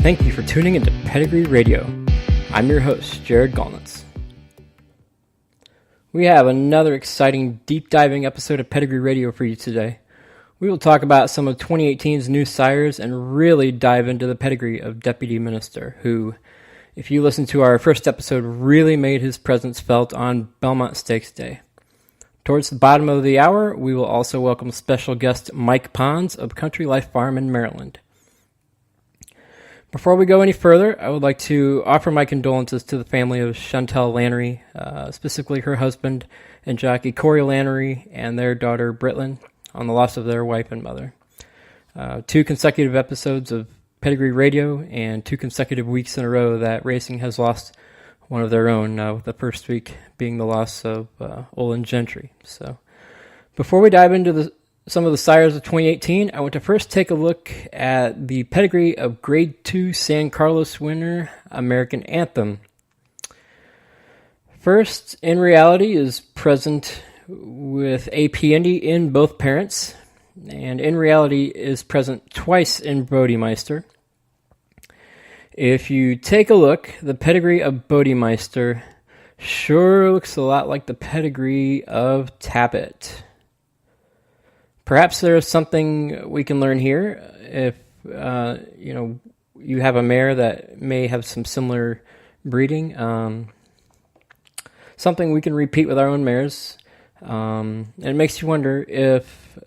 Thank you for tuning into Pedigree Radio. I'm your host, Jared Gallnitz. We have another exciting deep diving episode of Pedigree Radio for you today. We will talk about some of 2018's new sires and really dive into the pedigree of Deputy Minister, who, if you listen to our first episode, really made his presence felt on Belmont Stakes Day. Towards the bottom of the hour, we will also welcome special guest Mike Pons of Country Life Farm in Maryland. Before we go any further, I would like to offer my condolences to the family of Chantel Lannery, specifically her husband and jockey Corey Lannery and their daughter Britlin, on the loss of their wife and mother. 2 consecutive episodes of Pedigree Radio and 2 consecutive weeks in a row that racing has lost one of their own, with the first week being the loss of Olin Gentry. So, before we dive into some of the sires of 2018, I want to first take a look at the pedigree of Grade 2 San Carlos winner, American Anthem. First, In Reality is present with AP Indy in both parents, and In Reality is present twice in Bodemeister. If you take a look, the pedigree of Bodemeister sure looks a lot like the pedigree of Tappet. Perhaps there is something we can learn here if you have a mare that may have some similar breeding. Something we can repeat with our own mares. And it makes you wonder if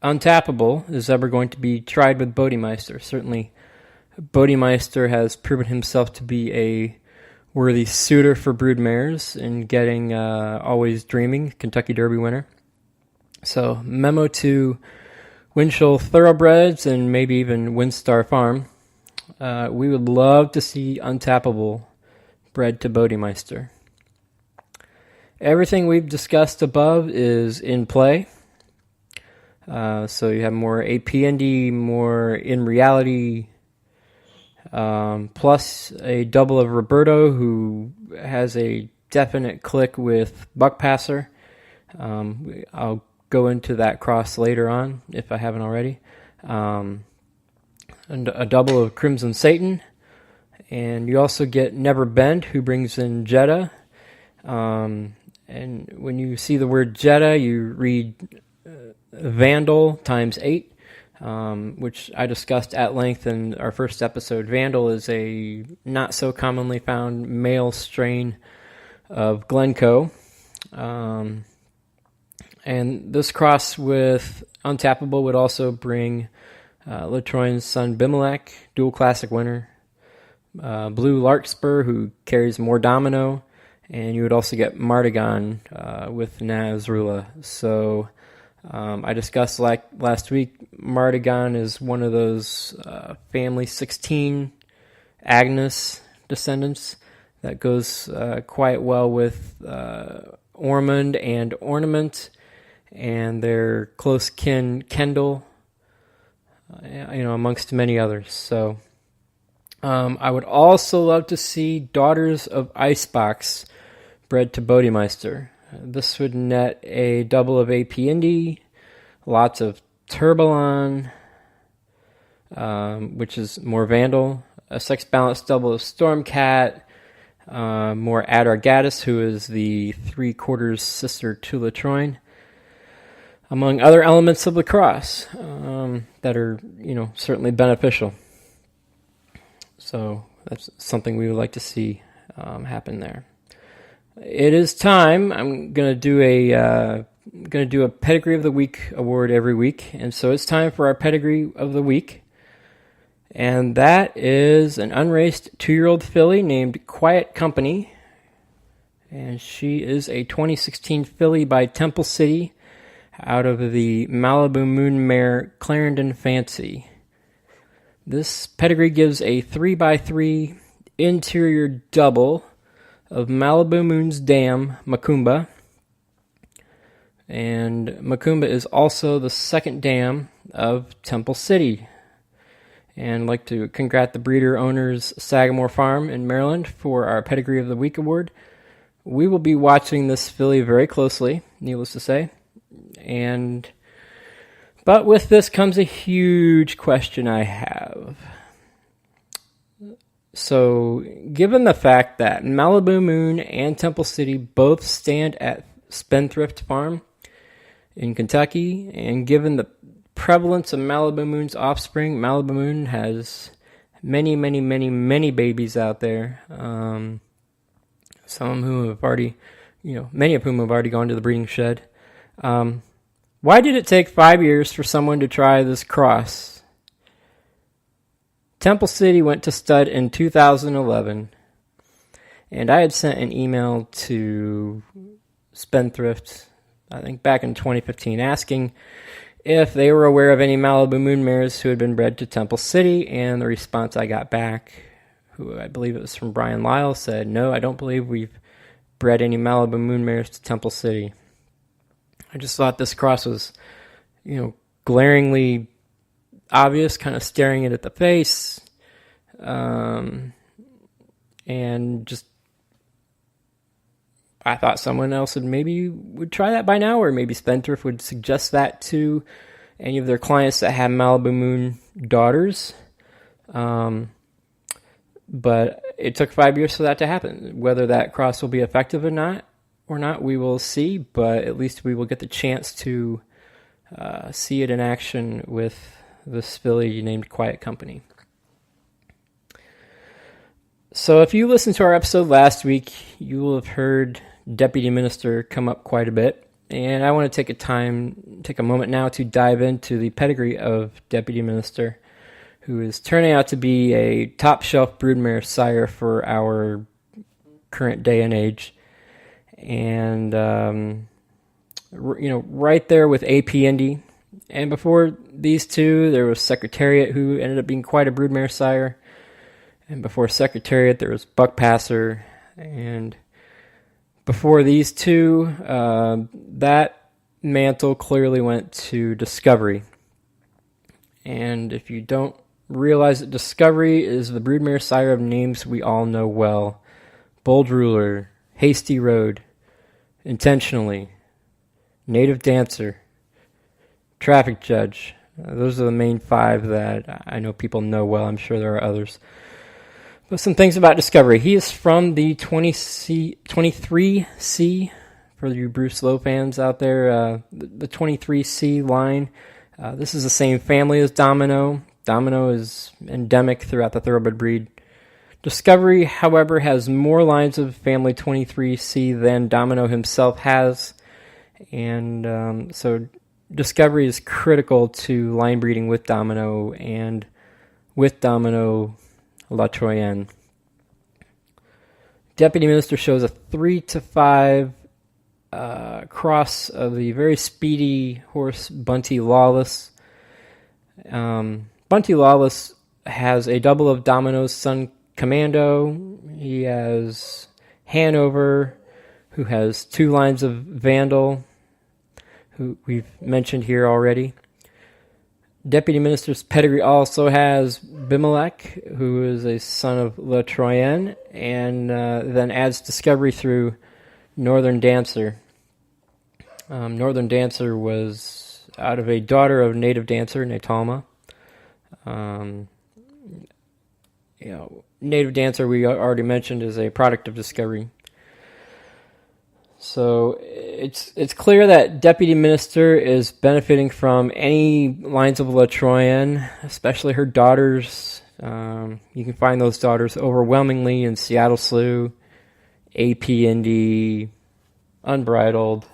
Untappable is ever going to be tried with Bodemeister. Certainly, Bodemeister has proven himself to be a worthy suitor for brood mares in getting Always Dreaming, Kentucky Derby winner. So, memo to Winchell Thoroughbreds and maybe even Windstar Farm. We would love to see Untappable bred to Bodemeister. Everything we've discussed above is in play. So you have more AP Indy, more In Reality, plus a double of Roberto, who has a definite click with Buckpasser. I'll go into that cross later on, if I haven't already. And a double of Crimson Satan. And you also get Never Bend, who brings in Jetta. And when you see the word Jetta, you read Vandal times 8, which I discussed at length in our first episode. Vandal is a not so commonly found male strain of Glencoe. And this cross with Untappable would also bring Latroin's son Bimelech, dual classic winner, Blue Larkspur, who carries more domino, and you would also get Mardigan with Nazrula. So I discussed last week, Mardigan is one of those family 16 Agnes descendants that goes quite well with Ormond and Ornament and their close kin Kendall, amongst many others. So I would also love to see Daughters of Icebox bred to Bodemeister. This would net a double of AP Indy, lots of Turbalon, which is more Vandal, a sex-balanced double of Stormcat, more Adargatus, who is the 3/4 sister to Latroin, among other elements of the cross that are, certainly beneficial. So that's something we would like to see happen there. It is time. I'm gonna do a Pedigree of the Week award every week, and so it's time for our Pedigree of the Week, and that is an unraced 2-year-old filly named Quiet Company, and she is a 2016 filly by Temple City out of the Malibu Moon mare Clarendon Fancy. This pedigree gives a 3x3 interior double of Malibu Moon's dam, Macumba. And Macumba is also the second dam of Temple City. And I'd like to congratulate the breeder owners Sagamore Farm in Maryland for our Pedigree of the Week award. We will be watching this filly very closely, needless to say. But with this comes a huge question I have. So, given the fact that Malibu Moon and Temple City both stand at Spendthrift Farm in Kentucky, and given the prevalence of Malibu Moon's offspring, Malibu Moon has many, many, many, many babies out there. Some of whom have already, many of whom have already gone to the breeding shed. Why did it take 5 years for someone to try this cross? Temple City went to stud in 2011, and I had sent an email to Spendthrift, I think back in 2015, asking if they were aware of any Malibu Moon mares who had been bred to Temple City, and the response I got back, who I believe it was from Brian Lyle, said, "No, I don't believe we've bred any Malibu Moon mares to Temple City." I just thought this cross was, glaringly obvious, kind of staring it at the face, and just I thought someone else would try that by now, or maybe Spendthrift would suggest that to any of their clients that have Malibu Moon daughters. But it took 5 years for that to happen. Whether that cross will be effective or not, we will see. But at least we will get the chance to see it in action with this filly named Quiet Company. So if you listened to our episode last week, you will have heard Deputy Minister come up quite a bit. And I want to take a moment now to dive into the pedigree of Deputy Minister, who is turning out to be a top-shelf broodmare sire for our current day and age. And, right there with AP Indy. And before these two, there was Secretariat, who ended up being quite a broodmare sire. And before Secretariat, there was Buck Passer. And before these two, that mantle clearly went to Discovery. And if you don't realize that Discovery is the broodmare sire of names we all know well: Bold Ruler, Hasty Road, Intentionally, Native Dancer, Traffic Judge. Those are the main five that I know people know well. I'm sure there are others. But some things about Discovery. He is from the 23C, for you Bruce Lowe fans out there, the 23C line. This is the same family as Domino. Domino is endemic throughout the thoroughbred breed. Discovery, however, has more lines of family 23C than Domino himself has. And so Discovery is critical to line breeding with Domino and with Domino La Troyenne. Deputy Minister shows a 3-5 cross of the very speedy horse Bunty Lawless. Bunty Lawless has a double of Domino's son Commando. He has Hanover, who has 2 lines of Vandal, who we've mentioned here already. Deputy Minister's pedigree also has Bimelech, who is a son of La Troyenne, and then adds Discovery through Northern Dancer. Northern Dancer was out of a daughter of Native Dancer, Natalma. Native Dancer, we already mentioned, is a product of Discovery. So it's clear that Deputy Minister is benefiting from any lines of La Troyenne, especially her daughters. You can find those daughters overwhelmingly in Seattle Slew, AP Indy, Unbridled.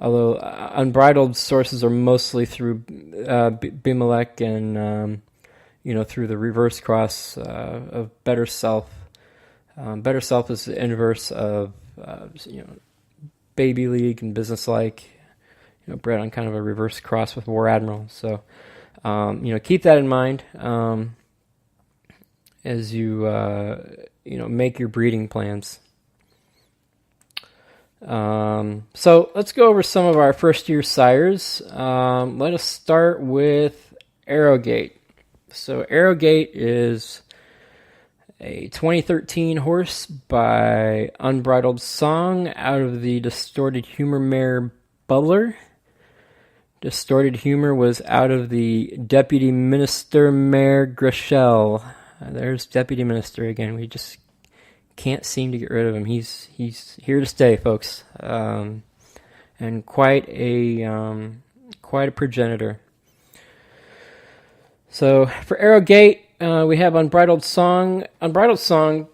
Although Unbridled sources are mostly through Bimelech and through the reverse cross of Better Self. Better Self is the inverse of Baby League and Businesslike, bred on kind of a reverse cross with War Admiral. So keep that in mind as you make your breeding plans. So let's go over some of our first year sires. Let us start with Arrowgate. So Arrowgate is a 2013 horse by Unbridled Song out of the Distorted Humor mare Bubbler. Distorted Humor was out of the Deputy Minister Mayor Grishel. There's Deputy Minister again. We just can't seem to get rid of him. He's here to stay, folks. And quite a progenitor. So for Arrowgate, we have Unbridled Song. Unbridled Song,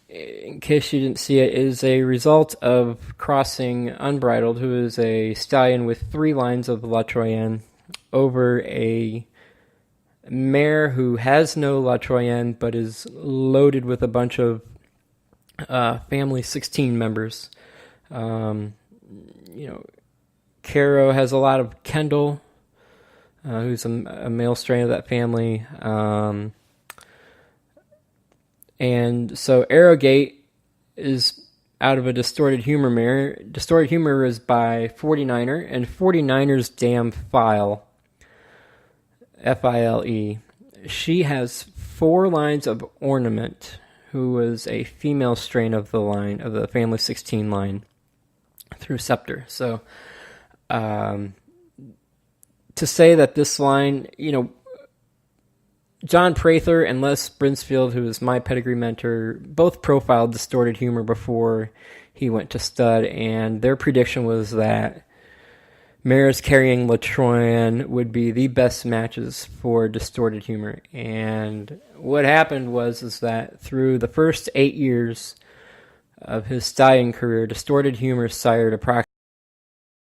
in case you didn't see it, is a result of crossing Unbridled, who is a stallion with 3 lines of La Troyenne, over a mare who has no La Troyenne but is loaded with a bunch of family 16 members. Caro has a lot of Kendall, who's a male strain of that family. And so Arrowgate is out of a Distorted Humor mare. Distorted Humor is by 49er, and 49er's Damn File, File. She has 4 lines of Ornament, who was a female strain of the line, of the family 16 line, through Scepter. So, to say that this line, John Prather and Les Brinsfield, who is my pedigree mentor, both profiled Distorted Humor before he went to stud, and their prediction was that mares carrying La Troyenne would be the best matches for Distorted Humor. And what happened is that through the first 8 years of his stallion career, Distorted Humor sired approximately